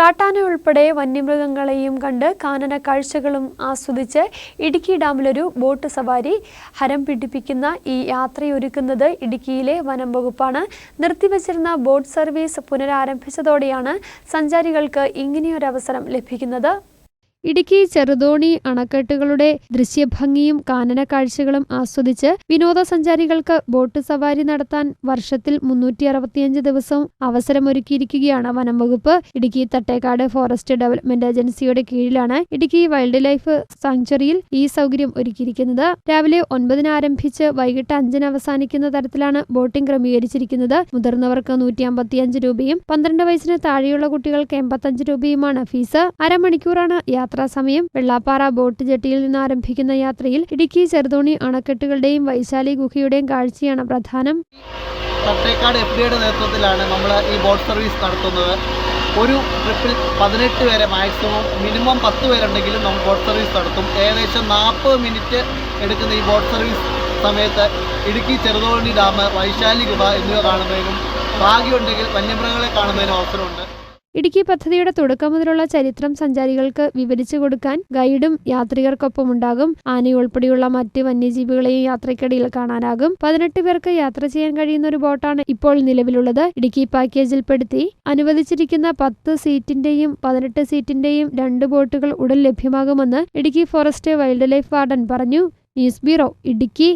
കാട്ടാന ഉൾപ്പെടെ വന്യമൃഗങ്ങളെയും കണ്ട് കാനന കാഴ്ചകളും ആസ്വദിച്ച് ഇടുക്കി ഡാമിലൊരു ബോട്ട് സവാരി ഹരം പിടിപ്പിക്കുന്ന ഈ യാത്രയൊരുക്കുന്നത് ഇടുക്കിയിലെ വനം വകുപ്പാണ്. നിർത്തിവച്ചിരുന്ന ബോട്ട് സർവീസ് പുനരാരംഭിച്ചതോടെയാണ് സഞ്ചാരികൾക്ക് ഇങ്ങനെയൊരവസരം ലഭിക്കുന്നത്. ഇടുക്കി ചെറുതോണി അണക്കെട്ടുകളുടെ ദൃശ്യഭംഗിയും കാനന കാഴ്ചകളും ആസ്വദിച്ച് വിനോദസഞ്ചാരികൾക്ക് ബോട്ട് സവാരി നടത്താൻ വർഷത്തിൽ 365 ദിവസവും അവസരമൊരുക്കിയിരിക്കുകയാണ് വനം വകുപ്പ്. ഇടുക്കി തട്ടേക്കാട് ഫോറസ്റ്റ് ഡെവലപ്മെന്റ് ഏജൻസിയുടെ കീഴിലാണ് ഇടുക്കി വൈൽഡ് ലൈഫ് സാങ്ച്വറിയിൽ ഈ സൗകര്യം ഒരുക്കിയിരിക്കുന്നത്. രാവിലെ 9 ആരംഭിച്ച് വൈകിട്ട് 5 അവസാനിക്കുന്ന തരത്തിലാണ് ബോട്ടിംഗ് ക്രമീകരിച്ചിരിക്കുന്നത്. മുതിർന്നവർക്ക് 155 രൂപയും 12 വയസ്സിന് താഴെയുള്ള കുട്ടികൾക്ക് 85 രൂപയുമാണ് ഫീസ്. അരമണിക്കൂറാണ് യാത്രാസമയം. വെള്ളാപ്പാറ ബോട്ട് ജെട്ടിയിൽ നിന്ന് ആരംഭിക്കുന്ന യാത്രയിൽ ഇടുക്കി ചെറുതോണി അണക്കെട്ടുകളുടെയും വൈശാലി ഗുഹയുടെയും കാഴ്ചയാണ് പ്രധാനം. തട്ടേക്കാട് FDAയുടെ നേതൃത്വത്തിലാണ് നമ്മൾ ഈ ബോട്ട് സർവീസ് നടത്തുന്നത്. ഒരു ട്രിപ്പിൽ 18 പേരെ മാക്സിമം, മിനിമം 10 പേരുണ്ടെങ്കിലും നമ്മൾ ബോട്ട് സർവീസ് നടത്തും. ഏകദേശം 40 മിനിറ്റ് എടുക്കുന്ന ഈ ബോട്ട് സർവീസ് സമയത്ത് ഇടുക്കി ചെറുതോണി ഡാം, വൈശാലി ഗുഹ എന്നിവ കാണുന്നതിനും ഭാഗ്യമുണ്ടെങ്കിൽ വന്യമൃഗങ്ങളെ കാണുന്നതിനും അവസരമുണ്ട്. ഇടുക്കി പദ്ധതിയുടെ തുടക്കം മുതലുള്ള ചരിത്രം സഞ്ചാരികൾക്ക് വിവരിച്ചു കൊടുക്കാൻ ഗൈഡും യാത്രികർക്കൊപ്പം ഉണ്ടാകും. ആനയുൾപ്പെടെയുള്ള മറ്റ് വന്യജീവികളെയും യാത്രയ്ക്കിടയിൽ കാണാനാകും. 18 പേർക്ക് യാത്ര ചെയ്യാൻ കഴിയുന്ന ഒരു ബോട്ടാണ് ഇപ്പോൾ നിലവിലുള്ളത്. ഇടുക്കി പാക്കേജിൽപ്പെടുത്തി അനുവദിച്ചിരിക്കുന്ന 10 സീറ്റിന്റെയും 18 സീറ്റിന്റെയും 2 ബോട്ടുകൾ ഉടൻ ലഭ്യമാകുമെന്ന് Idukki forest wildlife warden പറഞ്ഞു. News bureau, Idukki.